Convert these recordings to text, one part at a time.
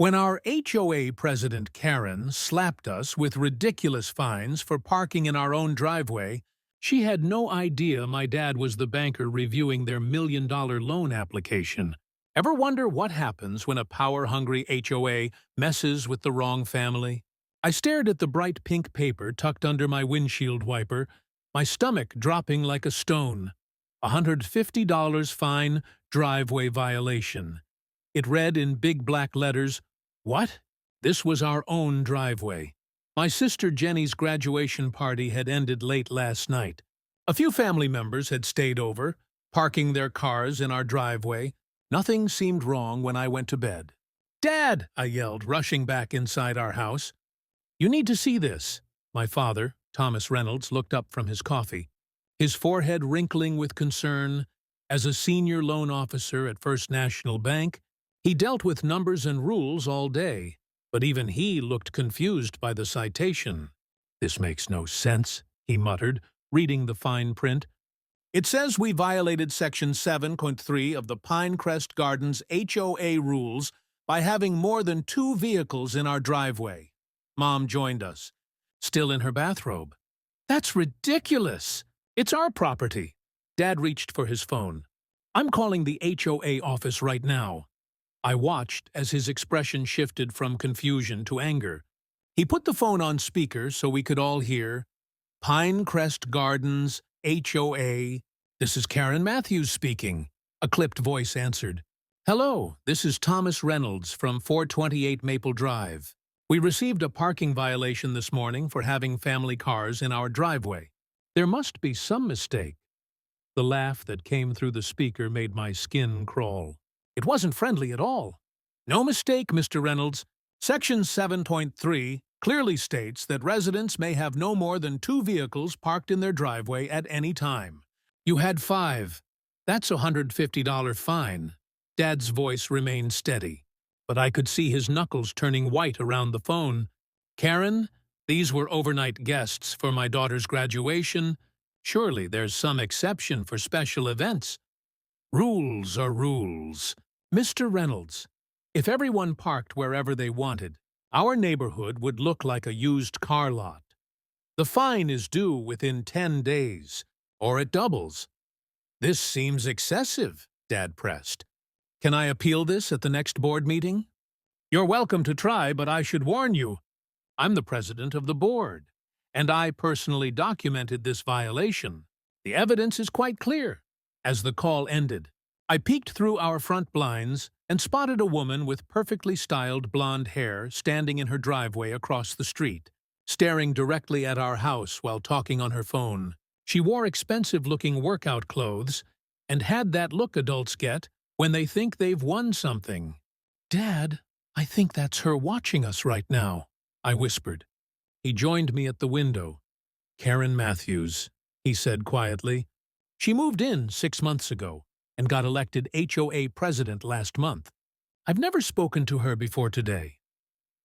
When our HOA president Karen slapped us with ridiculous fines for parking in our own driveway, she had no idea my dad was the banker reviewing their $1 million loan application. Ever wonder what happens when a power-hungry HOA messes with the wrong family? I stared at the bright pink paper tucked under my windshield wiper, my stomach dropping like a stone. $150 fine, driveway violation. It read in big black letters, "What? This was our own driveway." My sister Jenny's graduation party had ended late last night. A few family members had stayed over, parking their cars in our driveway. Nothing seemed wrong when I went to bed. "Dad!" I yelled, rushing back inside our house. "You need to see this." My father, Thomas Reynolds, looked up from his coffee, his forehead wrinkling with concern. As a senior loan officer at First National Bank, he dealt with numbers and rules all day, but even he looked confused by the citation. "This makes no sense," he muttered, reading the fine print. "It says we violated Section 7.3 of the Pinecrest Gardens HOA rules by having more than 2 vehicles in our driveway." Mom joined us, still in her bathrobe. "That's ridiculous! It's our property." Dad reached for his phone. "I'm calling the HOA office right now." I watched as his expression shifted from confusion to anger. He put the phone on speaker so we could all hear. "Pinecrest Gardens, HOA. This is Karen Matthews speaking," a clipped voice answered. "Hello, this is Thomas Reynolds from 428 Maple Drive. We received a parking violation this morning for having family cars in our driveway. There must be some mistake." The laugh that came through the speaker made my skin crawl. It wasn't friendly at all. "No mistake, Mr. Reynolds. Section 7.3 clearly states that residents may have no more than 2 vehicles parked in their driveway at any time. You had 5. That's a $150 fine." Dad's voice remained steady, but I could see his knuckles turning white around the phone. "Karen, these were overnight guests for my daughter's graduation. Surely there's some exception for special events." "Rules are rules. Mr. Reynolds, if everyone parked wherever they wanted, our neighborhood would look like a used car lot. The fine is due within 10 days, or it doubles." "This seems excessive," Dad pressed. "Can I appeal this at the next board meeting?" "You're welcome to try, but I should warn you. I'm the president of the board, and I personally documented this violation. The evidence is quite clear." As the call ended, I peeked through our front blinds and spotted a woman with perfectly styled blonde hair standing in her driveway across the street, staring directly at our house while talking on her phone. She wore expensive-looking workout clothes and had that look adults get when they think they've won something. "Dad, I think that's her watching us right now," I whispered. He joined me at the window. "Karen Matthews," he said quietly. "She moved in 6 months ago and got elected HOA president last month. I've never spoken to her before today."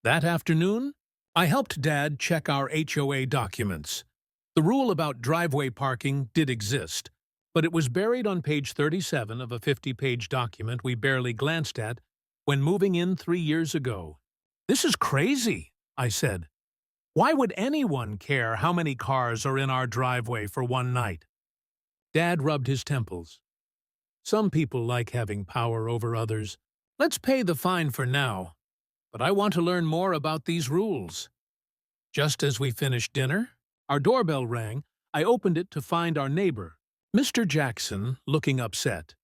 That afternoon, I helped Dad check our HOA documents. The rule about driveway parking did exist, but it was buried on page 37 of a 50-page document we barely glanced at when moving in 3 years ago. "This is crazy," I said. "Why would anyone care how many cars are in our driveway for one night?" Dad rubbed his temples. "Some people like having power over others. Let's pay the fine for now, but I want to learn more about these rules." Just as we finished dinner, our doorbell rang. I opened it to find our neighbor, Mr. Jackson, looking upset.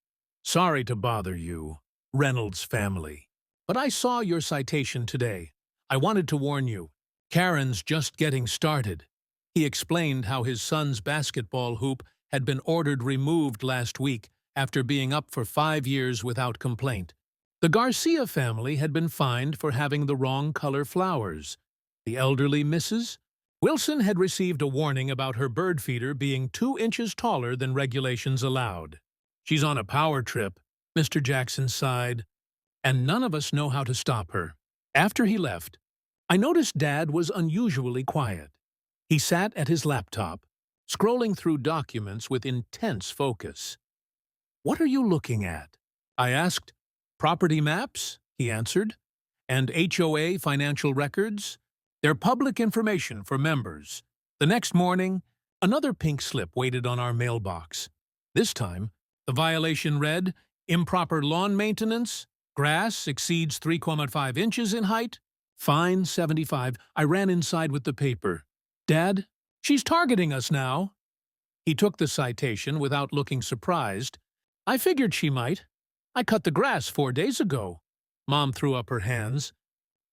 "Sorry to bother you, Reynolds family, but I saw your citation today. I wanted to warn you. Karen's just getting started." He explained how his son's basketball hoop had been ordered removed last week after being up for 5 years without complaint. The Garcia family had been fined for having the wrong color flowers. The elderly Mrs. Wilson had received a warning about her bird feeder being 2 inches taller than regulations allowed. "She's on a power trip," Mr. Jackson sighed, "and none of us know how to stop her." After he left, I noticed Dad was unusually quiet. He sat at his laptop, scrolling through documents with intense focus. "What are you looking at?" I asked. "Property maps," he answered, and HOA financial records. They're public information for members. The next morning, another pink slip waited on our mailbox. This time, the violation read, improper lawn maintenance, grass exceeds 3.5 inches in height, fine 75. I ran inside with the paper. Dad, she's targeting us now. He took the citation without looking surprised. I figured she might. I cut the grass 4 days ago. Mom threw up her hands.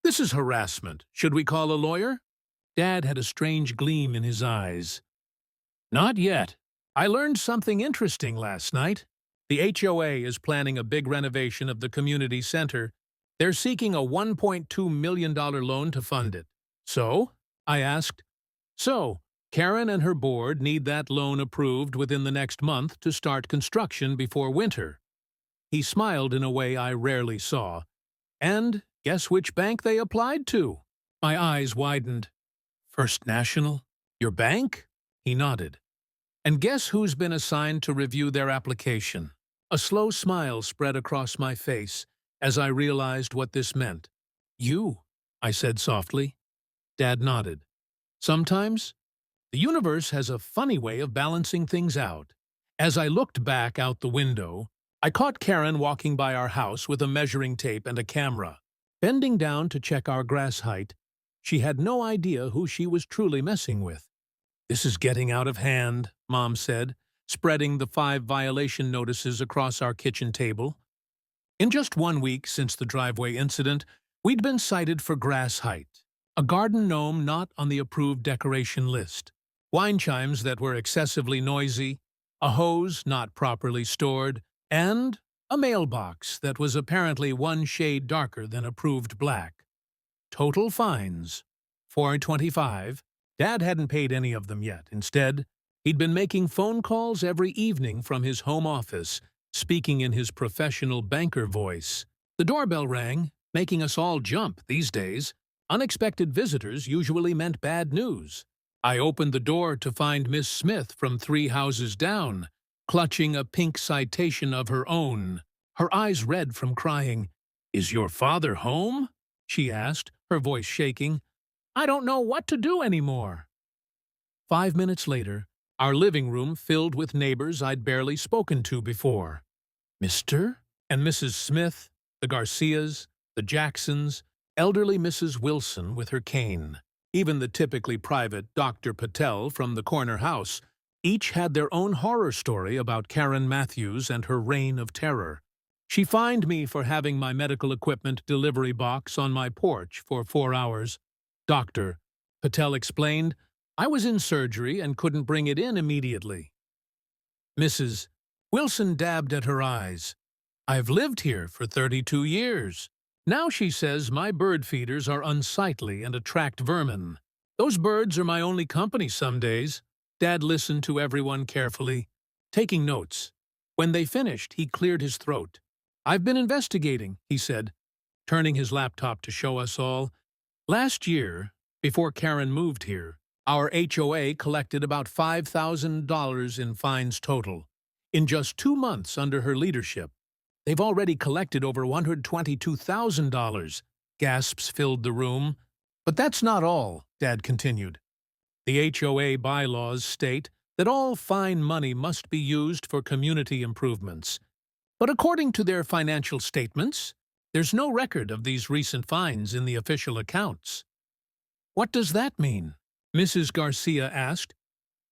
This is harassment. Should we call a lawyer? Dad had a strange gleam in his eyes. Not yet. I learned something interesting last night. The HOA is planning a big renovation of the community center. They're seeking a $1.2 million loan to fund it. So? I asked. So, Karen and her board need that loan approved within the next month to start construction before winter. He smiled in a way I rarely saw. And guess which bank they applied to? My eyes widened. First National? Your bank? He nodded. And guess who's been assigned to review their application? A slow smile spread across my face as I realized what this meant. You, I said softly. Dad nodded. Sometimes, the universe has a funny way of balancing things out. As I looked back out the window, I caught Karen walking by our house with a measuring tape and a camera. Bending down to check our grass height, she had no idea who she was truly messing with. This is getting out of hand, Mom said, spreading the 5 violation notices across our kitchen table. In just 1 week since the driveway incident, we'd been cited for grass height, a garden gnome not on the approved decoration list, wine chimes that were excessively noisy, a hose not properly stored, and a mailbox that was apparently 1 shade darker than approved black. Total fines. $425. Dad hadn't paid any of them yet. Instead, he'd been making phone calls every evening from his home office, speaking in his professional banker voice. The doorbell rang, making us all jump these days. Unexpected visitors usually meant bad news. I opened the door to find Miss Smith from 3 houses down, clutching a pink citation of her own, her eyes red from crying. "Is your father home?" she asked, her voice shaking. "I don't know what to do anymore." 5 minutes later, our living room filled with neighbors I'd barely spoken to before. Mr. and Mrs. Smith, the Garcias, the Jacksons, elderly Mrs. Wilson with her cane, even the typically private Dr. Patel from the corner house. Each had their own horror story about Karen Matthews and her reign of terror. She fined me for having my medical equipment delivery box on my porch for 4 hours. Dr. Patel explained, I was in surgery and couldn't bring it in immediately. Mrs. Wilson dabbed at her eyes. I've lived here for 32 years. Now she says my bird feeders are unsightly and attract vermin. Those birds are my only company some days. Dad listened to everyone carefully, taking notes. When they finished, he cleared his throat. I've been investigating, he said, turning his laptop to show us all. Last year, before Karen moved here, our HOA collected about $5,000 in fines total. In just 2 months under her leadership, they've already collected over $122,000. Gasps filled the room. But that's not all, Dad continued. The HOA bylaws state that all fine money must be used for community improvements. But according to their financial statements, there's no record of these recent fines in the official accounts. What does that mean? Mrs. Garcia asked.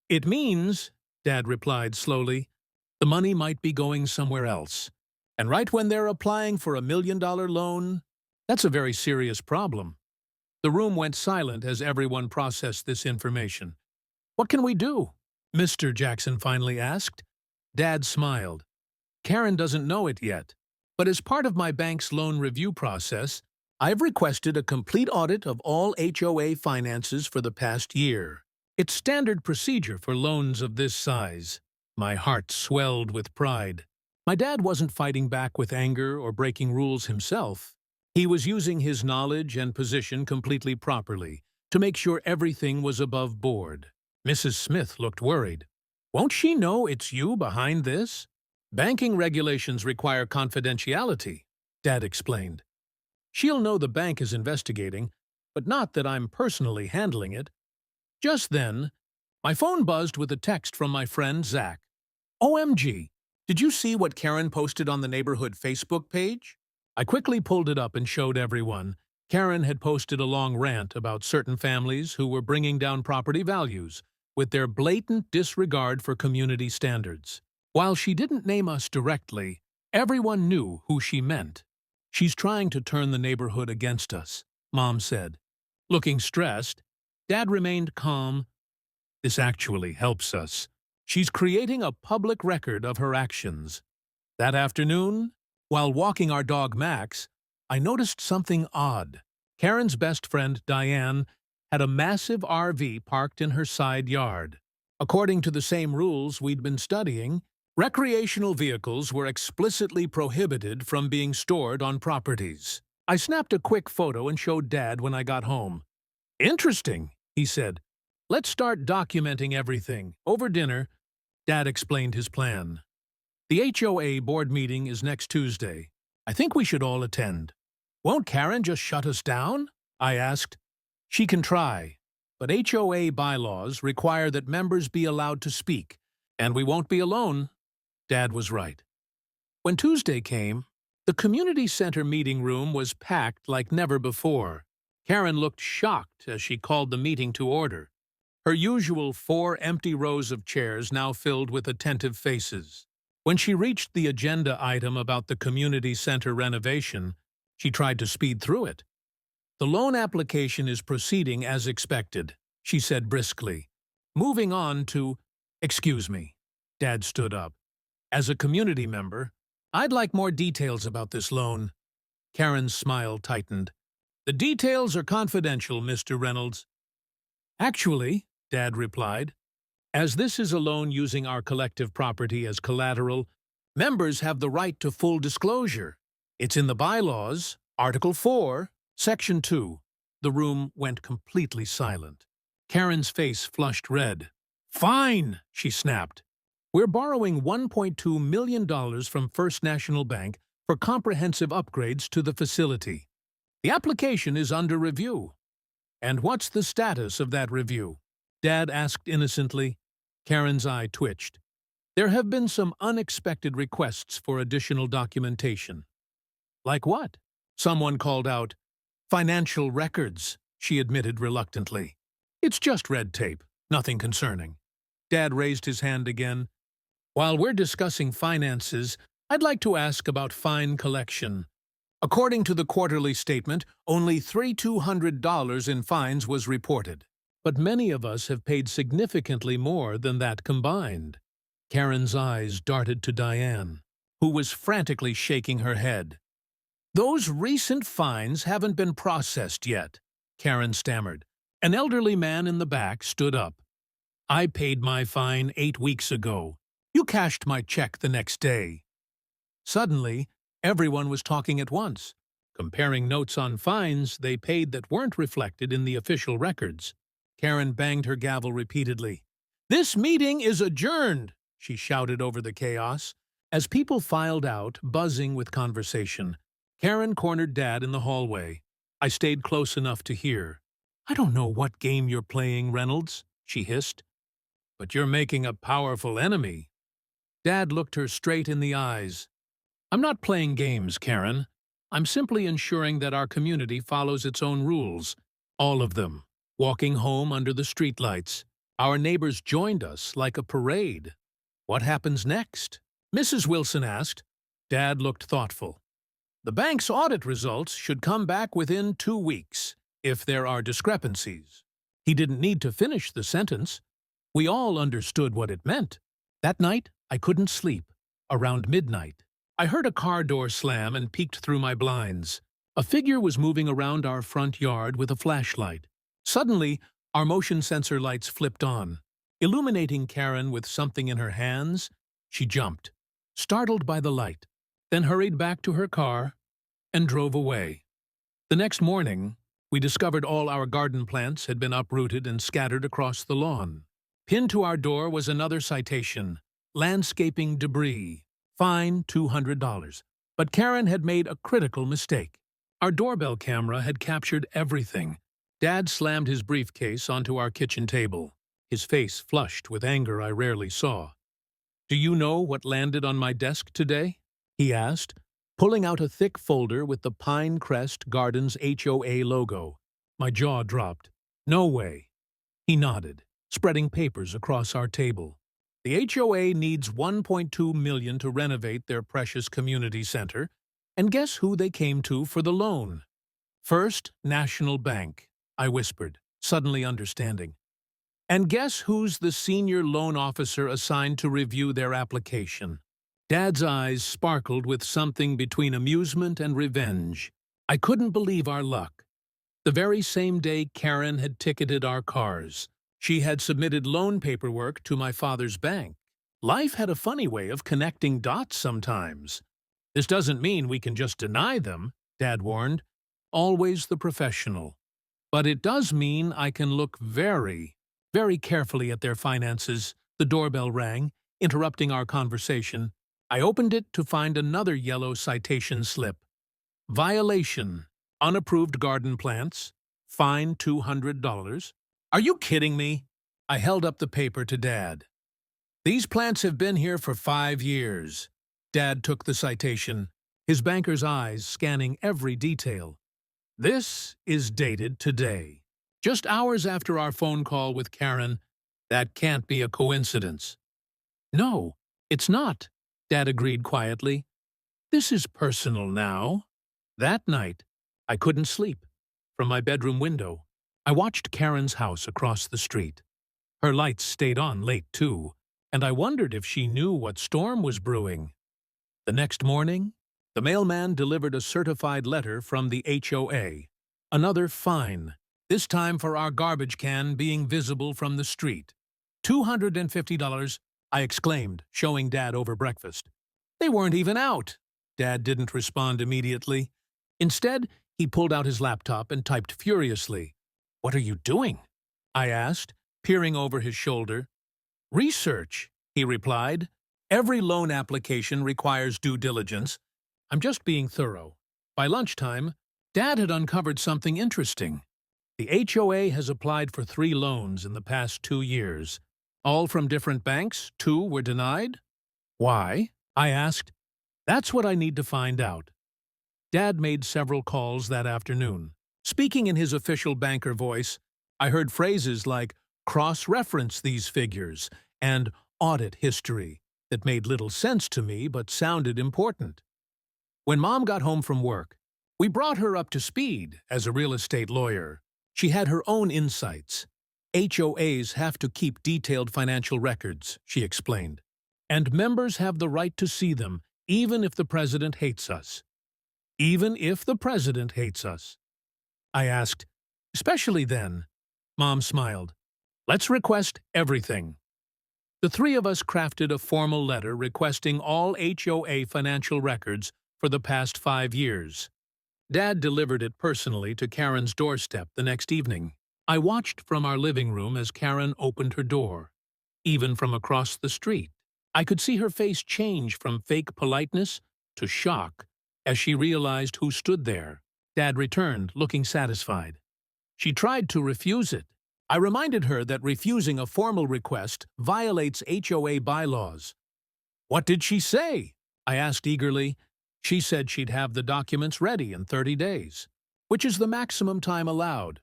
It means, Dad replied slowly, the money might be going somewhere else. And right when they're applying for $1 million loan, that's a very serious problem. The room went silent as everyone processed this information. What can we do? Mr. Jackson finally asked. Dad smiled. Karen doesn't know it yet, but as part of my bank's loan review process, I've requested a complete audit of all HOA finances for the past year. It's standard procedure for loans of this size. My heart swelled with pride. My dad wasn't fighting back with anger or breaking rules himself. He was using his knowledge and position completely properly to make sure everything was above board. Mrs. Smith looked worried. Won't she know it's you behind this? Banking regulations require confidentiality, Dad explained. She'll know the bank is investigating, but not that I'm personally handling it. Just then, my phone buzzed with a text from my friend Zach. OMG, did you see what Karen posted on the neighborhood Facebook page? I quickly pulled it up and showed everyone. Karen had posted a long rant about certain families who were bringing down property values with their blatant disregard for community standards. While she didn't name us directly, everyone knew who she meant. She's trying to turn the neighborhood against us, Mom said. Looking stressed, Dad remained calm. This actually helps us. She's creating a public record of her actions. That afternoon, while walking our dog Max, I noticed something odd. Karen's best friend, Diane, had a massive RV parked in her side yard. According to the same rules we'd been studying, recreational vehicles were explicitly prohibited from being stored on properties. I snapped a quick photo and showed Dad when I got home. Interesting, he said. Let's start documenting everything. Over dinner, Dad explained his plan. The HOA board meeting is next Tuesday. I think we should all attend. Won't Karen just shut us down? I asked. She can try, but HOA bylaws require that members be allowed to speak, and we won't be alone. Dad was right. When Tuesday came, the community center meeting room was packed like never before. Karen looked shocked as she called the meeting to order. Her usual 4 empty rows of chairs now filled with attentive faces. When she reached the agenda item about the community center renovation, she tried to speed through it. The loan application is proceeding as expected, she said briskly. Moving on to, excuse me. Dad stood up. As a community member, I'd like more details about this loan. Karen's smile tightened. The details are confidential, Mr. Reynolds. Actually, Dad replied, as this is a loan using our collective property as collateral, members have the right to full disclosure. It's in the bylaws, Article 4, Section 2. The room went completely silent. Karen's face flushed red. Fine, she snapped. We're borrowing $1.2 million from First National Bank for comprehensive upgrades to the facility. The application is under review. And what's the status of that review? Dad asked innocently. Karen's eye twitched. There have been some unexpected requests for additional documentation. Like what? Someone called out. Financial records, she admitted reluctantly. It's just red tape, nothing concerning. Dad raised his hand again. While we're discussing finances, I'd like to ask about fine collection. According to the quarterly statement, only $3,200 in fines was reported. But many of us have paid significantly more than that combined. Karen's eyes darted to Diane, who was frantically shaking her head. Those recent fines haven't been processed yet, Karen stammered. An elderly man in the back stood up. I paid my fine 8 weeks ago. You cashed my check the next day. Suddenly, everyone was talking at once, comparing notes on fines they paid that weren't reflected in the official records. Karen banged her gavel repeatedly. This meeting is adjourned, she shouted over the chaos. As people filed out, buzzing with conversation, Karen cornered Dad in the hallway. I stayed close enough to hear. I don't know what game you're playing, Reynolds, she hissed. But you're making a powerful enemy. Dad looked her straight in the eyes. I'm not playing games, Karen. I'm simply ensuring that our community follows its own rules. All of them. Walking home under the streetlights. Our neighbors joined us like a parade. What happens next? Mrs. Wilson asked. Dad looked thoughtful. The bank's audit results should come back within 2 weeks, if there are discrepancies. He didn't need to finish the sentence. We all understood what it meant. That night, I couldn't sleep. Around midnight, I heard a car door slam and peeked through my blinds. A figure was moving around our front yard with a flashlight. Suddenly, our motion sensor lights flipped on. Illuminating Karen with something in her hands, she jumped, startled by the light, then hurried back to her car and drove away. The next morning, we discovered all our garden plants had been uprooted and scattered across the lawn. Pinned to our door was another citation, landscaping debris, fine $200. But Karen had made a critical mistake. Our doorbell camera had captured everything. Dad slammed his briefcase onto our kitchen table, his face flushed with anger I rarely saw. "Do you know what landed on my desk today?" he asked, pulling out a thick folder with the Pine Crest Gardens HOA logo. My jaw dropped. "No way." He nodded, spreading papers across our table. The HOA needs $1.2 million to renovate their precious community center, and guess who they came to for the loan? First National Bank, I whispered, suddenly understanding. And guess who's the senior loan officer assigned to review their application? Dad's eyes sparkled with something between amusement and revenge. I couldn't believe our luck. The very same day Karen had ticketed our cars, she had submitted loan paperwork to my father's bank. Life had a funny way of connecting dots sometimes. "This doesn't mean we can just deny them," Dad warned. "Always the professional. But it does mean I can look very carefully at their finances." The doorbell rang, interrupting our conversation. I opened it to find another yellow citation slip. "Violation. Unapproved garden plants. Fine $200. "Are you kidding me?" I held up the paper to Dad. "These plants have been here for 5 years. Dad took the citation, his banker's eyes scanning every detail. "This is dated today, just hours after our phone call with Karen. That can't be a coincidence." "No, it's not," Dad agreed quietly. "This is personal now." That night, I couldn't sleep. From my bedroom window, I watched Karen's house across the street. Her lights stayed on late, too, and I wondered if she knew what storm was brewing. The next morning, the mailman delivered a certified letter from the HOA. Another fine, this time for our garbage can being visible from the street. $250, I exclaimed, showing Dad over breakfast. "They weren't even out." Dad didn't respond immediately. Instead, he pulled out his laptop and typed furiously. "What are you doing?" I asked, peering over his shoulder. "Research," he replied. "Every loan application requires due diligence. I'm just being thorough." By lunchtime, Dad had uncovered something interesting. The HOA has applied for 3 loans in the past 2 years. All from different banks, 2 were denied. "Why?" I asked. "That's what I need to find out." Dad made several calls that afternoon. Speaking in his official banker voice, I heard phrases like "cross-reference these figures" and "audit history" that made little sense to me but sounded important. When Mom got home from work, we brought her up to speed as a real estate lawyer. She had her own insights. "HOAs have to keep detailed financial records," she explained. "And members have the right to see them, even if the president hates us." "Even if the president hates us?" I asked. "Especially then." Mom smiled. "Let's request everything." The 3 of us crafted a formal letter requesting all HOA financial records for the past 5 years. Dad delivered it personally to Karen's doorstep the next evening. I watched from our living room as Karen opened her door. Even from across the street, I could see her face change from fake politeness to shock as she realized who stood there. Dad returned, looking satisfied. She tried to refuse it. I reminded her that refusing a formal request violates HOA bylaws. "What did she say?" I asked eagerly. "She said she'd have the documents ready in 30 days, which is the maximum time allowed."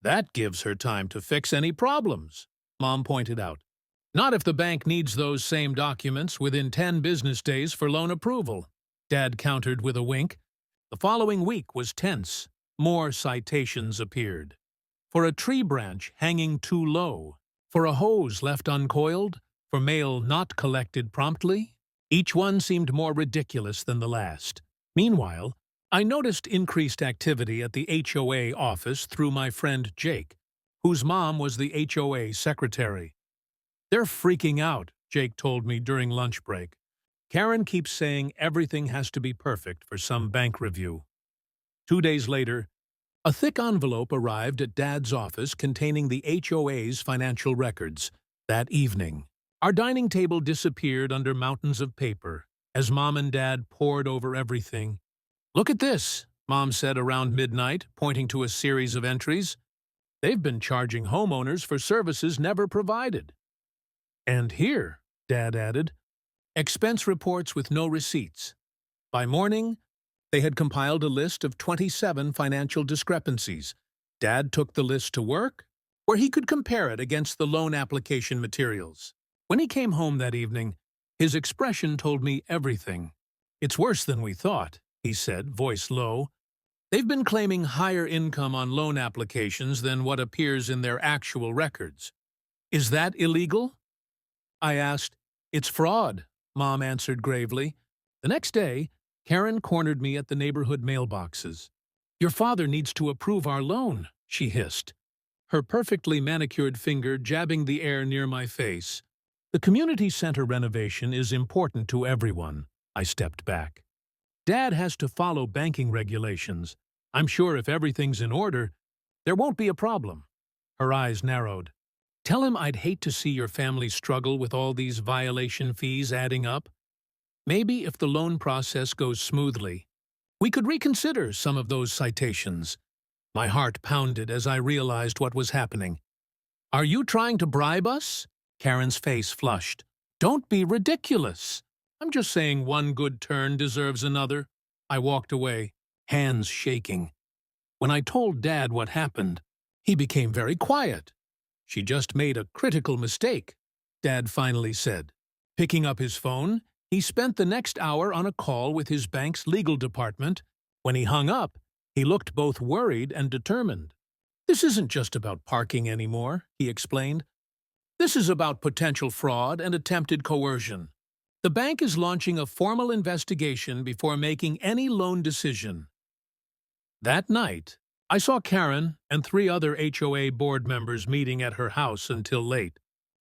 "That gives her time to fix any problems," Mom pointed out. "Not if the bank needs those same documents within 10 business days for loan approval," Dad countered with a wink. The following week was tense. More citations appeared. For a tree branch hanging too low, for a hose left uncoiled, for mail not collected promptly. Each one seemed more ridiculous than the last. Meanwhile, I noticed increased activity at the HOA office through my friend Jake, whose mom was the HOA secretary. "They're freaking out," Jake told me during lunch break. "Karen keeps saying everything has to be perfect for some bank review." 2 days later, a thick envelope arrived at Dad's office containing the HOA's financial records. That evening, our dining table disappeared under mountains of paper as Mom and Dad pored over everything. "Look at this," Mom said around midnight, pointing to a series of entries. They've been charging homeowners for services never provided. And here, Dad added, expense reports with no receipts. By morning, they had compiled a list of 27 financial discrepancies. Dad took the list to work, where he could compare it against the loan application materials. When he came home that evening, his expression told me everything. It's worse than we thought, he said, voice low. They've been claiming higher income on loan applications than what appears in their actual records. Is that illegal? I asked. It's fraud, Mom answered gravely. The next day, Karen cornered me at the neighborhood mailboxes. Your father needs to approve our loan, she hissed, her perfectly manicured finger jabbing the air near my face. The community center renovation is important to everyone. I stepped back. Dad has to follow banking regulations. I'm sure if everything's in order, there won't be a problem. Her eyes narrowed. Tell him I'd hate to see your family struggle with all these violation fees adding up. Maybe if the loan process goes smoothly, we could reconsider some of those citations. My heart pounded as I realized what was happening. Are you trying to bribe us? Karen's face flushed. Don't be ridiculous. I'm just saying one good turn deserves another. I walked away, hands shaking. When I told Dad what happened, he became very quiet. She just made a critical mistake, Dad finally said. Picking up his phone, he spent the next hour on a call with his bank's legal department. When he hung up, he looked both worried and determined. This isn't just about parking anymore, he explained. This is about potential fraud and attempted coercion. The bank is launching a formal investigation before making any loan decision. That night, I saw Karen and 3 other HOA board members meeting at her house until late.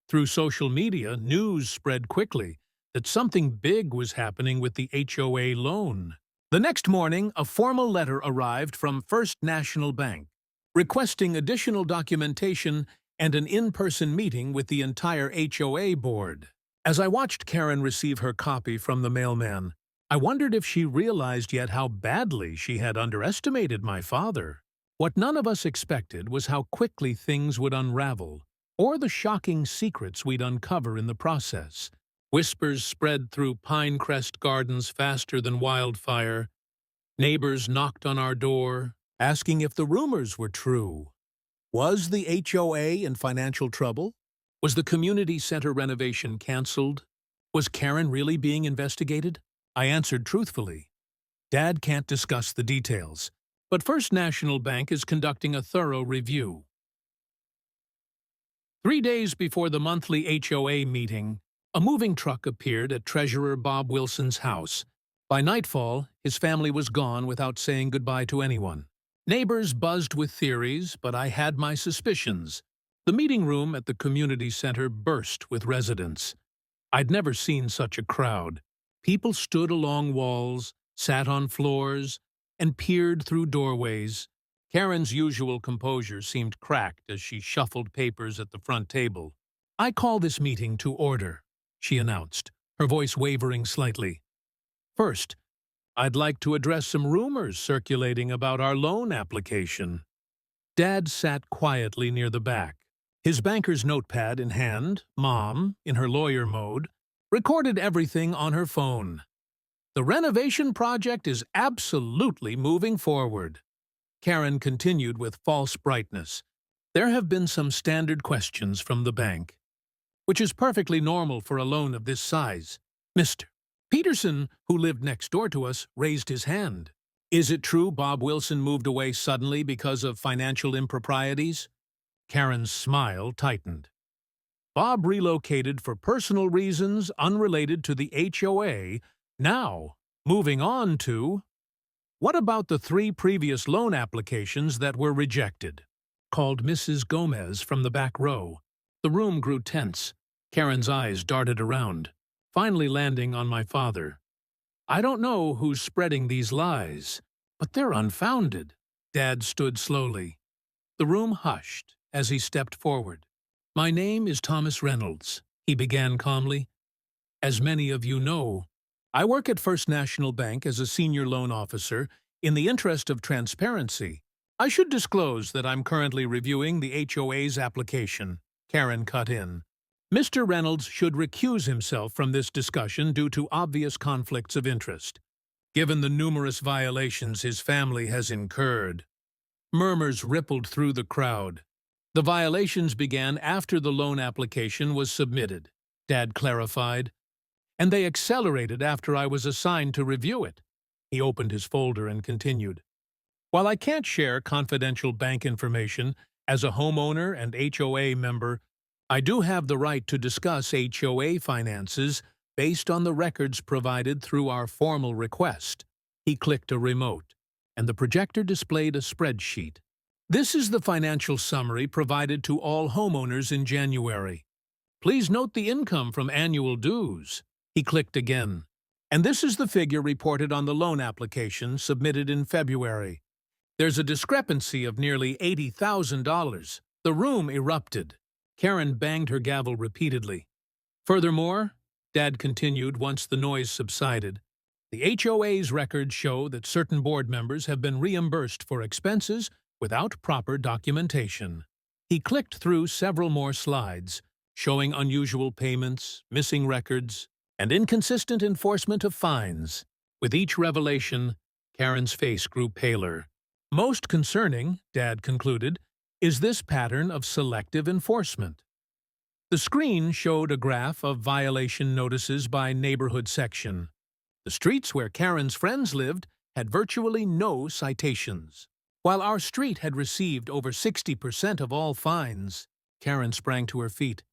Through social media, news spread quickly that something big was happening with the HOA loan. The next morning, a formal letter arrived from First National Bank, requesting additional documentation and an in-person meeting with the entire HOA board. As I watched Karen receive her copy from the mailman, I wondered if she realized yet how badly she had underestimated my father. What none of us expected was how quickly things would unravel, or the shocking secrets we'd uncover in the process. Whispers spread through Pinecrest Gardens faster than wildfire. Neighbors knocked on our door, asking if the rumors were true. Was the HOA in financial trouble? Was the community center renovation canceled? Was Karen really being investigated? I answered truthfully. Dad can't discuss the details, but First National Bank is conducting a thorough review. 3 days before the monthly HOA meeting, a moving truck appeared at Treasurer Bob Wilson's house. By nightfall, his family was gone without saying goodbye to anyone. Neighbors buzzed with theories, but I had my suspicions. The meeting room at the community center burst with residents. I'd never seen such a crowd. People stood along walls, sat on floors, and peered through doorways. Karen's usual composure seemed cracked as she shuffled papers at the front table. I call this meeting to order, she announced, her voice wavering slightly. First, I'd like to address some rumors circulating about our loan application. Dad sat quietly near the back. His banker's notepad in hand, Mom, in her lawyer mode, recorded everything on her phone. The renovation project is absolutely moving forward. Karen continued with false brightness. There have been some standard questions from the bank, which is perfectly normal for a loan of this size. Mr. Peterson, who lived next door to us, raised his hand. Is it true Bob Wilson moved away suddenly because of financial improprieties? Karen's smile tightened. Bob relocated for personal reasons unrelated to the HOA. Now, moving on to... What about the 3 previous loan applications that were rejected? Called Mrs. Gomez from the back row. The room grew tense. Karen's eyes darted around, finally landing on my father. I don't know who's spreading these lies, but they're unfounded. Dad stood slowly. The room hushed as he stepped forward. My name is Thomas Reynolds, he began calmly. As many of you know, I work at First National Bank as a senior loan officer In the interest of transparency, I should disclose that I'm currently reviewing the HOA's application. Karen cut in. Mr. Reynolds should recuse himself from this discussion due to obvious conflicts of interest, given the numerous violations his family has incurred. Murmurs rippled through the crowd. The violations began after the loan application was submitted, Dad clarified, and they accelerated after I was assigned to review it. He opened his folder and continued. While I can't share confidential bank information as a homeowner and HOA member, I do have the right to discuss HOA finances based on the records provided through our formal request. He clicked a remote, and the projector displayed a spreadsheet. This is the financial summary provided to all homeowners in January. Please note the income from annual dues. He clicked again. And this is the figure reported on the loan application submitted in February. There's a discrepancy of nearly $80,000. The room erupted. Karen banged her gavel repeatedly. Furthermore, Dad continued once the noise subsided, the HOA's records show that certain board members have been reimbursed for expenses without proper documentation. He clicked through several more slides, showing unusual payments, missing records, and inconsistent enforcement of fines. With each revelation, Karen's face grew paler. Most concerning, Dad concluded, is this pattern of selective enforcement. The screen showed a graph of violation notices by neighborhood section. The streets where Karen's friends lived had virtually no citations, while our street had received over 60% of all fines. Karen sprang to her feet.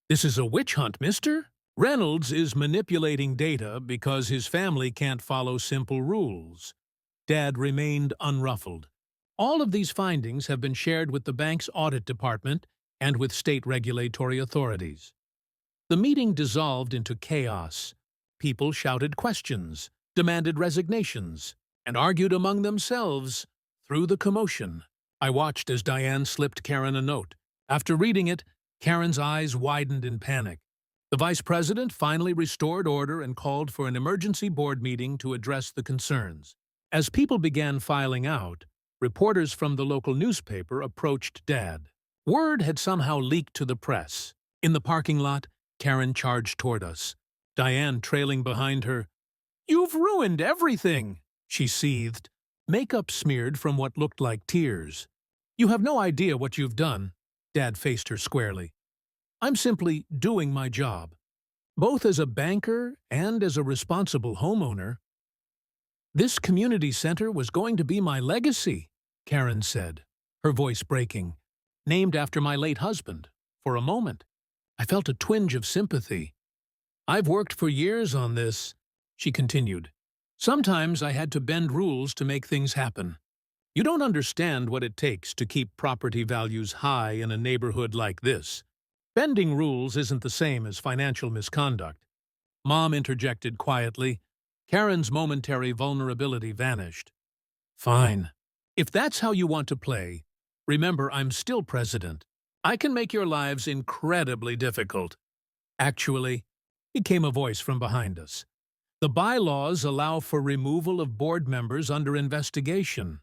This is a witch hunt, mister? Reynolds is manipulating data because his family can't follow simple rules. Dad remained unruffled. All of these findings have been shared with the bank's audit department and with state regulatory authorities. The meeting dissolved into chaos. People shouted questions, demanded resignations, and argued among themselves. Through the commotion, I watched as Diane slipped Karen a note. After reading it, Karen's eyes widened in panic. The vice president finally restored order and called for an emergency board meeting to address the concerns. As people began filing out, reporters from the local newspaper approached Dad. Word had somehow leaked to the press. In the parking lot, Karen charged toward us, Diane trailing behind her. "You've ruined everything," she seethed, makeup smeared from what looked like tears. "You have no idea what you've done." Dad faced her squarely. "I'm simply doing my job, both as a banker and as a responsible homeowner." "This community center was going to be my legacy," Karen said, her voice breaking. "Named after my late husband." For a moment, I felt a twinge of sympathy. "I've worked for years on this," she continued. "Sometimes I had to bend rules to make things happen. You don't understand what it takes to keep property values high in a neighborhood like this. Bending rules isn't the same as financial misconduct." Mom interjected quietly. Karen's momentary vulnerability vanished. "Fine. If that's how you want to play, remember I'm still president. I can make your lives incredibly difficult." "Actually," came a voice from behind us, "the bylaws allow for removal of board members under investigation."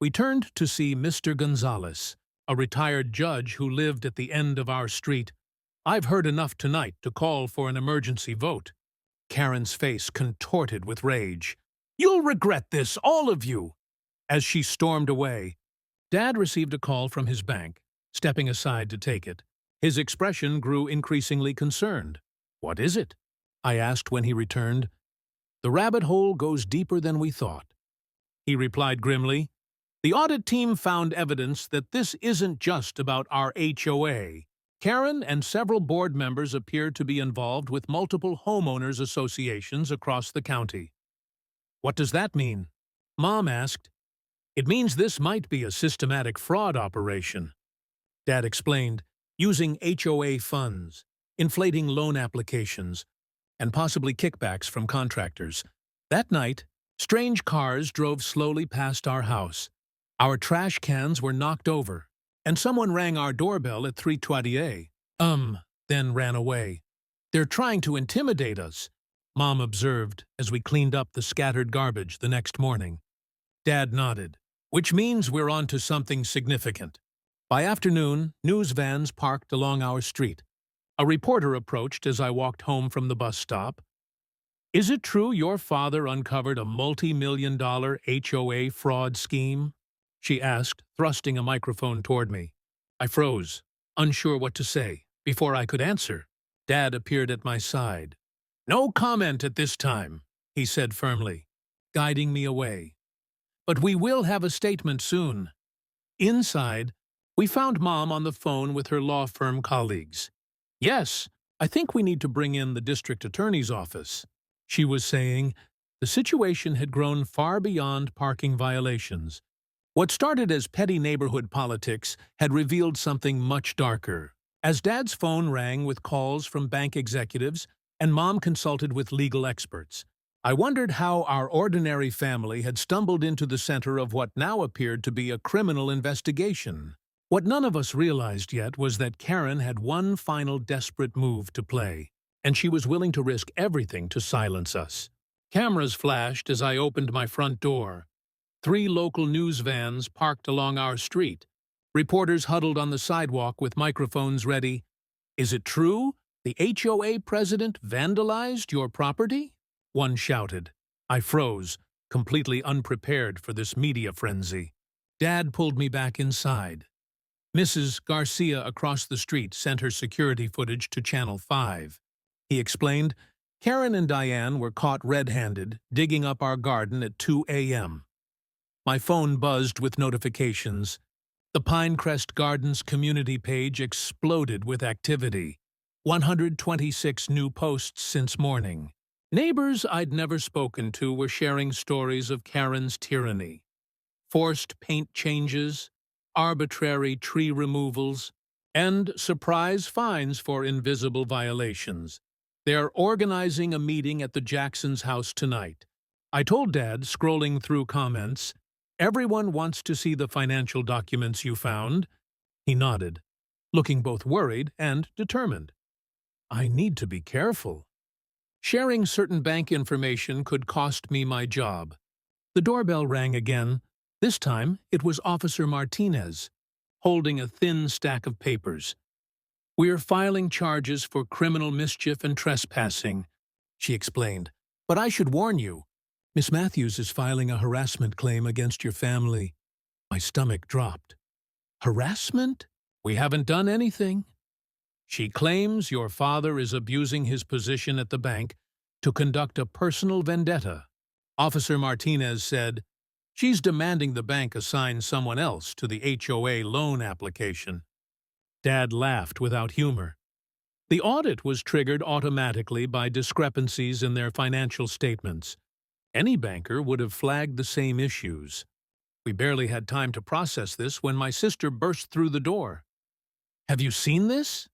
We turned to see Mr. Gonzalez, a retired judge who lived at the end of our street. "I've heard enough tonight to call for an emergency vote." Karen's face contorted with rage. "You'll regret this, all of you!" As she stormed away, Dad received a call from his bank, stepping aside to take it. His expression grew increasingly concerned. "What is it?" I asked when he returned. "The rabbit hole goes deeper than we thought," he replied grimly. "The audit team found evidence that this isn't just about our HOA. Karen and several board members appear to be involved with multiple homeowners associations across the county." "What does that mean?" Mom asked. "It means this might be a systematic fraud operation," Dad explained, "using HOA funds, inflating loan applications, and possibly kickbacks from contractors. That night, strange cars drove slowly past our house. Our trash cans were knocked over, and someone rang our doorbell at 3:20 then ran away. They're trying to intimidate us," Mom observed as we cleaned up the scattered garbage the next morning. Dad nodded, which means we're on to something significant. By afternoon, news vans parked along our street. A reporter approached as I walked home from the bus stop. "Is it true your father uncovered a multi-million-dollar HOA fraud scheme?" she asked, thrusting a microphone toward me. I froze, unsure what to say. Before I could answer, Dad appeared at my side. "No comment at this time," he said firmly, guiding me away. "But we will have a statement soon." Inside, we found Mom on the phone with her law firm colleagues. "Yes, I think we need to bring in the district attorney's office," she was saying. The situation had grown far beyond parking violations. What started as petty neighborhood politics had revealed something much darker. As Dad's phone rang with calls from bank executives and Mom consulted with legal experts, I wondered how our ordinary family had stumbled into the center of what now appeared to be a criminal investigation. What none of us realized yet was that Karen had one final desperate move to play, and she was willing to risk everything to silence us. Cameras flashed as I opened my front door. 3 local news vans parked along our street. Reporters huddled on the sidewalk with microphones ready. "Is it true the HOA president vandalized your property?" one shouted. I froze, completely unprepared for this media frenzy. Dad pulled me back inside. Mrs. Garcia across the street sent her security footage to Channel 5. He explained, Karen and Diane were caught red-handed, digging up our garden at 2 a.m. My phone buzzed with notifications. The Pinecrest Gardens community page exploded with activity. 126 new posts since morning. Neighbors I'd never spoken to were sharing stories of Karen's tyranny. Forced paint changes, arbitrary tree removals, and surprise fines for invisible violations. They're organizing a meeting at the Jacksons' house tonight. I told Dad, scrolling through comments, "Everyone wants to see the financial documents you found." He nodded, looking both worried and determined. I need to be careful. Sharing certain bank information could cost me my job. The doorbell rang again. This time, it was Officer Martinez, holding a thin stack of papers. "We're filing charges for criminal mischief and trespassing," she explained. "But I should warn you, Miss Matthews is filing a harassment claim against your family." My stomach dropped. "Harassment? We haven't done anything." "She claims your father is abusing his position at the bank to conduct a personal vendetta," Officer Martinez said. "She's demanding the bank assign someone else to the HOA loan application." Dad laughed without humor. The audit was triggered automatically by discrepancies in their financial statements. Any banker would have flagged the same issues. We barely had time to process this when my sister burst through the door. "Have you seen this?"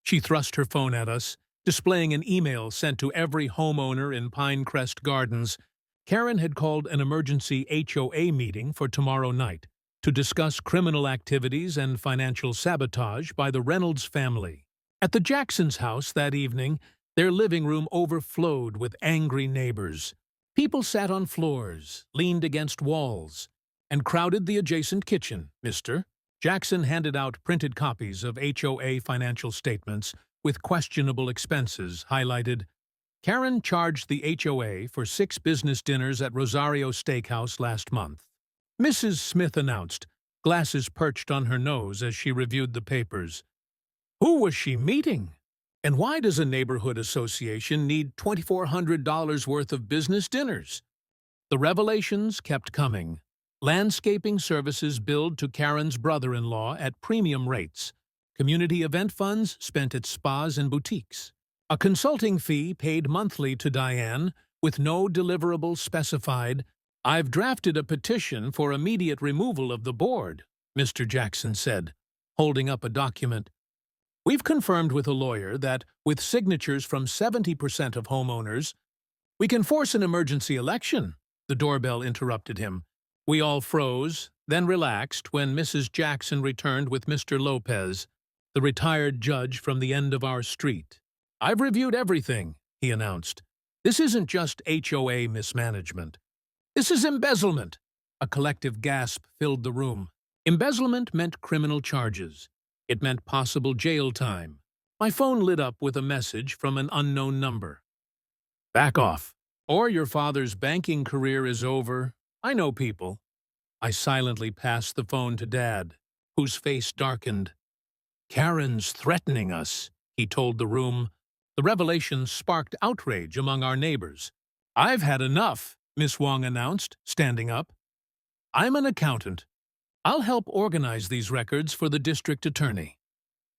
She thrust her phone at us, displaying an email sent to every homeowner in Pinecrest Gardens. Karen had called an emergency HOA meeting for tomorrow night to discuss criminal activities and financial sabotage by the Reynolds family. At the Jacksons' house that evening, their living room overflowed with angry neighbors. People sat on floors, leaned against walls, and crowded the adjacent kitchen. Mr. Jackson handed out printed copies of HOA financial statements with questionable expenses highlighted. Karen charged the HOA for 6 business dinners at Rosario Steakhouse last month. Mrs. Smith announced, glasses perched on her nose as she reviewed the papers. Who was she meeting? And why does a neighborhood association need $2,400 worth of business dinners? The revelations kept coming. Landscaping services billed to Karen's brother-in-law at premium rates. Community event funds spent at spas and boutiques. A consulting fee paid monthly to Diane, with no deliverable specified. "I've drafted a petition for immediate removal of the board," Mr. Jackson said, holding up a document. "We've confirmed with a lawyer that, with signatures from 70% of homeowners, we can force an emergency election." The doorbell interrupted him. We all froze, then relaxed when Mrs. Jackson returned with Mr. Lopez, the retired judge from the end of our street. "I've reviewed everything," he announced. "This isn't just HOA mismanagement. This is embezzlement, A collective gasp filled the room. Embezzlement meant criminal charges. It meant possible jail time. My phone lit up with a message from an unknown number. Back off, or your father's banking career is over. I know people. I silently passed the phone to Dad, whose face darkened. Karen's threatening us, he told the room. The revelation sparked outrage among our neighbors. I've had enough, Miss Wong announced, standing up. I'm an accountant. I'll help organize these records for the district attorney.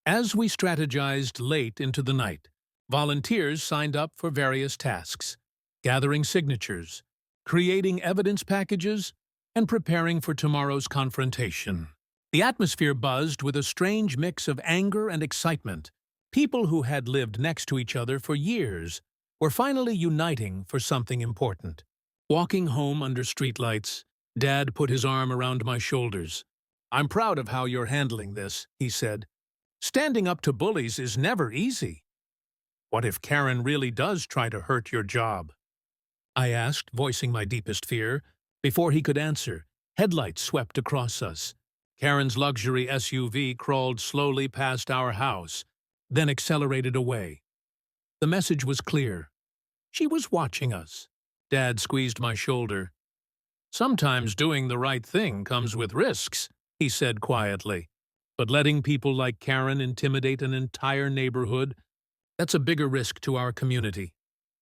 As we strategized late into the night, volunteers signed up for various tasks, gathering signatures, creating evidence packages, and preparing for tomorrow's confrontation. The atmosphere buzzed with a strange mix of anger and excitement. People who had lived next to each other for years were finally uniting for something important. Walking home under streetlights, Dad put his arm around my shoulders. I'm proud of how you're handling this, he said. Standing up to bullies is never easy. What if Karen really does try to hurt your job? I asked, voicing my deepest fear. Before he could answer, headlights swept across us. Karen's luxury SUV crawled slowly past our house, then accelerated away. The message was clear. She was watching us. Dad squeezed my shoulder. Sometimes doing the right thing comes with risks, he said quietly. But letting people like Karen intimidate an entire neighborhood, that's a bigger risk to our community.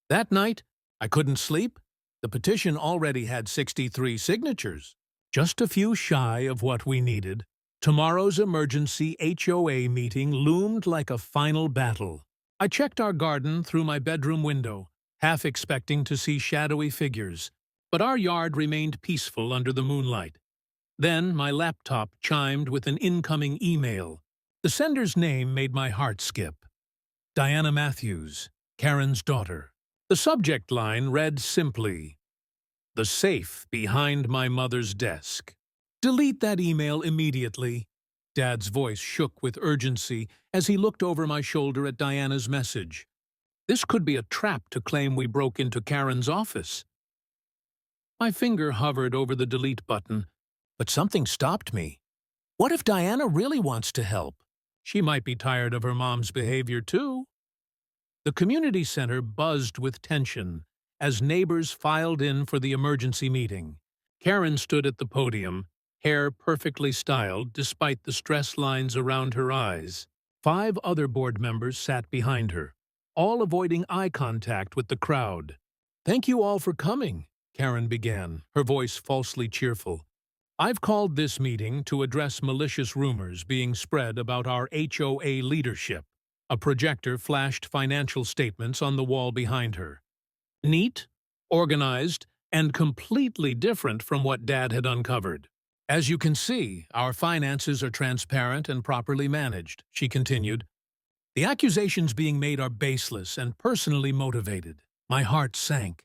That night, I couldn't sleep. The petition already had 63 signatures, just a few shy of what we needed. Tomorrow's emergency HOA meeting loomed like a final battle. I checked our garden through my bedroom window, half expecting to see shadowy figures, but our yard remained peaceful under the moonlight. Then my laptop chimed with an incoming email. The sender's name made my heart skip. Diana Matthews, Karen's daughter. The subject line read simply, "The safe behind my mother's desk." Delete that email immediately. Dad's voice shook with urgency as he looked over my shoulder at Diana's message. This could be a trap to claim we broke into Karen's office. My finger hovered over the delete button, but something stopped me. What if Diana really wants to help? She might be tired of her mom's behavior too. The community center buzzed with tension as neighbors filed in for the emergency meeting. Karen stood at the podium, hair perfectly styled despite the stress lines around her eyes. 5 other board members sat behind her, all avoiding eye contact with the crowd. "Thank you all for coming," Karen began, her voice falsely cheerful. "I've called this meeting to address malicious rumors being spread about our HOA leadership." A projector flashed financial statements on the wall behind her. Neat, organized, and completely different from what Dad had uncovered. "As you can see, our finances are transparent and properly managed," she continued. "The accusations being made are baseless and personally motivated." My heart sank.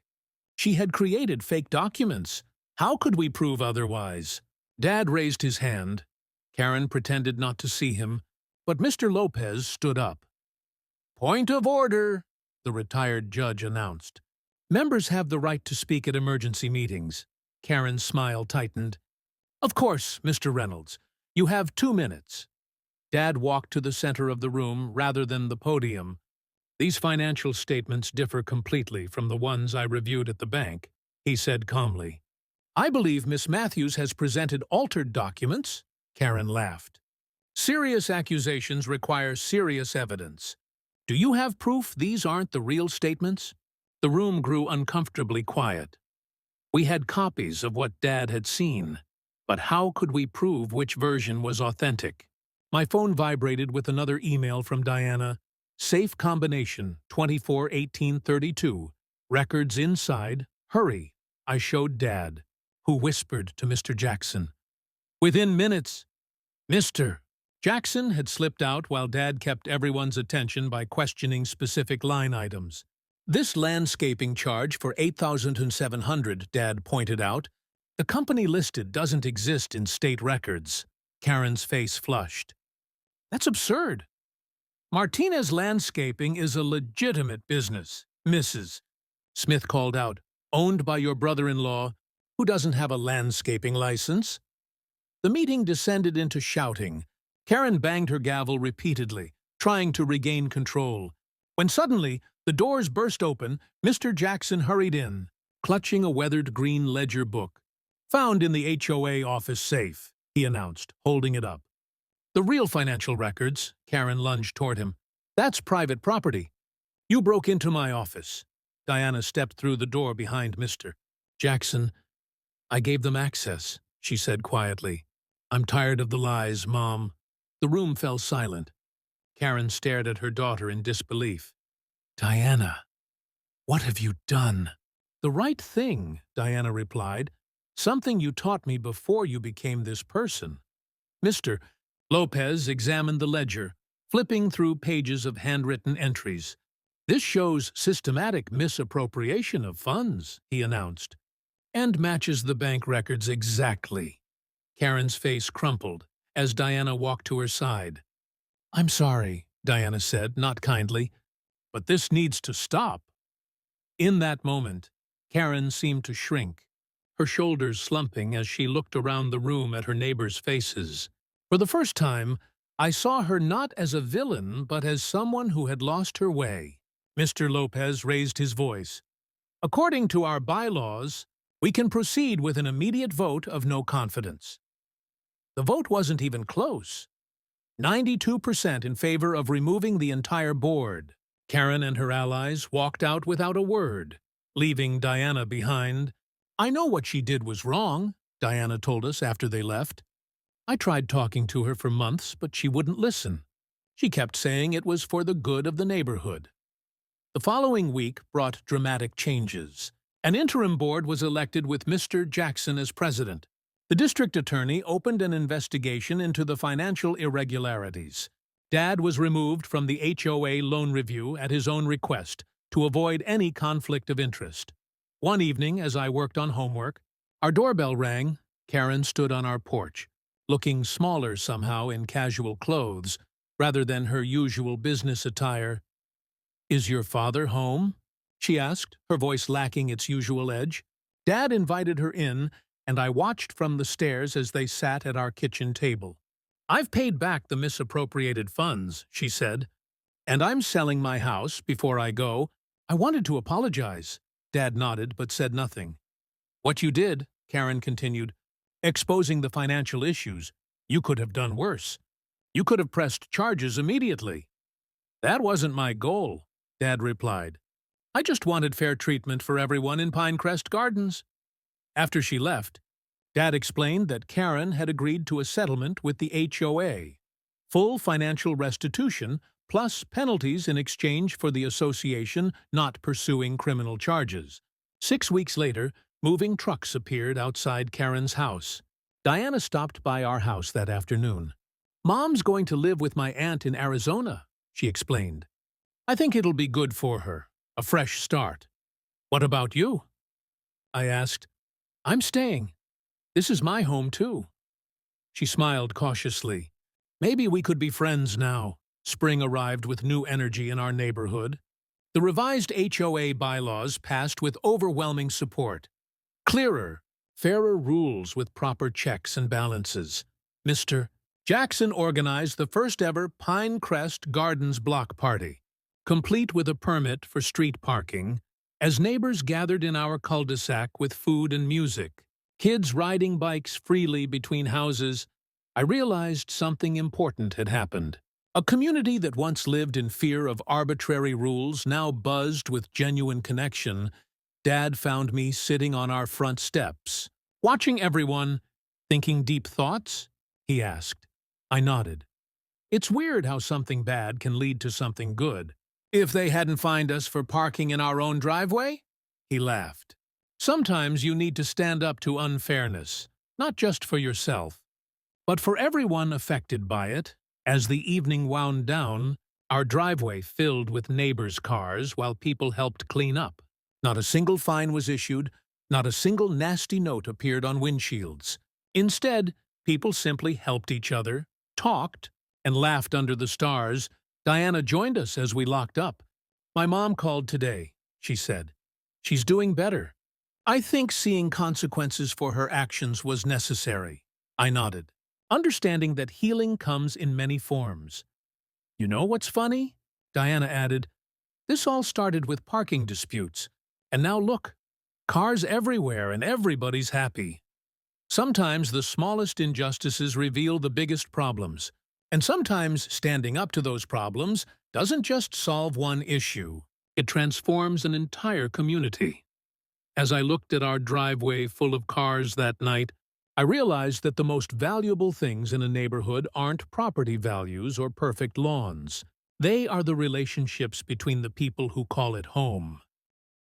She had created fake documents. How could we prove otherwise? Dad raised his hand. Karen pretended not to see him, but Mr. Lopez stood up. "Point of order," the retired judge announced. "Members have the right to speak at emergency meetings." Karen's smile tightened. "Of course, Mr. Reynolds. You have 2 minutes." Dad walked to the center of the room rather than the podium. "These financial statements differ completely from the ones I reviewed at the bank," he said calmly. "I believe Miss Matthews has presented altered documents," Karen laughed. "Serious accusations require serious evidence. Do you have proof these aren't the real statements?" The room grew uncomfortably quiet. We had copies of what Dad had seen, but how could we prove which version was authentic? My phone vibrated with another email from Diana. "Safe combination, 241832. Records inside. Hurry." I showed Dad, who whispered to Mr. Jackson. Within minutes, "Mr." Jackson had slipped out while Dad kept everyone's attention by questioning specific line items. "This landscaping charge for $8,700, Dad pointed out. The company listed doesn't exist in state records." Karen's face flushed. "That's absurd. Martinez Landscaping is a legitimate business, Mrs. Smith called out. "Owned by your brother-in-law. Who doesn't have a landscaping license? The meeting descended into shouting. Karen banged her gavel repeatedly, trying to regain control. When suddenly, the doors burst open, Mr. Jackson hurried in, clutching a weathered green ledger book. "Found in the HOA office safe," he announced, holding it up. "The real financial records," Karen lunged toward him. "That's private property. You broke into my office." Diana stepped through the door behind Mr. Jackson. "I gave them access," she said quietly. "I'm tired of the lies, Mom." The room fell silent. Karen stared at her daughter in disbelief. "Diana, what have you done?" "The right thing," Diana replied. "Something you taught me before you became this person." Mr. Lopez examined the ledger, flipping through pages of handwritten entries. "This shows systematic misappropriation of funds," he announced, "and matches the bank records exactly." Karen's face crumpled as Diana walked to her side. "I'm sorry," Diana said, not kindly, "but this needs to stop." In that moment, Karen seemed to shrink, her shoulders slumping as she looked around the room at her neighbors' faces. For the first time, I saw her not as a villain, but as someone who had lost her way. Mr. Lopez raised his voice. "According to our bylaws, we can proceed with an immediate vote of no confidence." The vote wasn't even close. 92% in favor of removing the entire board. Karen and her allies walked out without a word, leaving Diana behind. "I know what she did was wrong," Diana told us after they left. "I tried talking to her for months, but she wouldn't listen. She kept saying it was for the good of the neighborhood." The following week brought dramatic changes. An interim board was elected with Mr. Jackson as president. The district attorney opened an investigation into the financial irregularities. Dad was removed from the HOA loan review at his own request to avoid any conflict of interest. One evening, as I worked on homework, our doorbell rang. Karen stood on our porch, looking smaller somehow in casual clothes, rather than her usual business attire. "Is your father home?" she asked, her voice lacking its usual edge. Dad invited her in, and I watched from the stairs as they sat at our kitchen table. "I've paid back the misappropriated funds," she said, "and I'm selling my house before I go." I wanted to apologize. Dad nodded but said nothing. "What you did," Karen continued, "exposing the financial issues, you could have done worse. You could have pressed charges immediately." "That wasn't my goal," Dad replied. "I just wanted fair treatment for everyone in Pinecrest Gardens." After she left, Dad explained that Karen had agreed to a settlement with the HOA, full financial restitution plus penalties in exchange for the association not pursuing criminal charges. 6 weeks later, moving trucks appeared outside Karen's house. Diana stopped by our house that afternoon. "Mom's going to live with my aunt in Arizona," she explained. "I think it'll be good for her, a fresh start." "What about you?" I asked. "I'm staying. This is my home, too." She smiled cautiously. "Maybe we could be friends now." Spring arrived with new energy in our neighborhood. The revised HOA bylaws passed with overwhelming support. Clearer, fairer rules with proper checks and balances. Mr. Jackson organized the first-ever Pinecrest Gardens block party, complete with a permit for street parking, as neighbors gathered in our cul-de-sac with food and music, kids riding bikes freely between houses. I realized something important had happened. A community that once lived in fear of arbitrary rules now buzzed with genuine connection. Dad found me sitting on our front steps, watching everyone, thinking deep thoughts, he asked. I nodded. It's weird how something bad can lead to something good. "If they hadn't fined us for parking in our own driveway?" He laughed. "Sometimes you need to stand up to unfairness, not just for yourself, but for everyone affected by it." As the evening wound down, our driveway filled with neighbors' cars while people helped clean up. Not a single fine was issued, not a single nasty note appeared on windshields. Instead, people simply helped each other, talked, and laughed under the stars. Diana joined us as we locked up. "My mom called today," she said. "She's doing better." I think seeing consequences for her actions was necessary. I nodded, understanding that healing comes in many forms. You know what's funny? Diana added, this all started with parking disputes. And now look, cars everywhere and everybody's happy. Sometimes the smallest injustices reveal the biggest problems. And sometimes standing up to those problems doesn't just solve one issue. It transforms an entire community. As I looked at our driveway full of cars that night, I realized that the most valuable things in a neighborhood aren't property values or perfect lawns. They are the relationships between the people who call it home.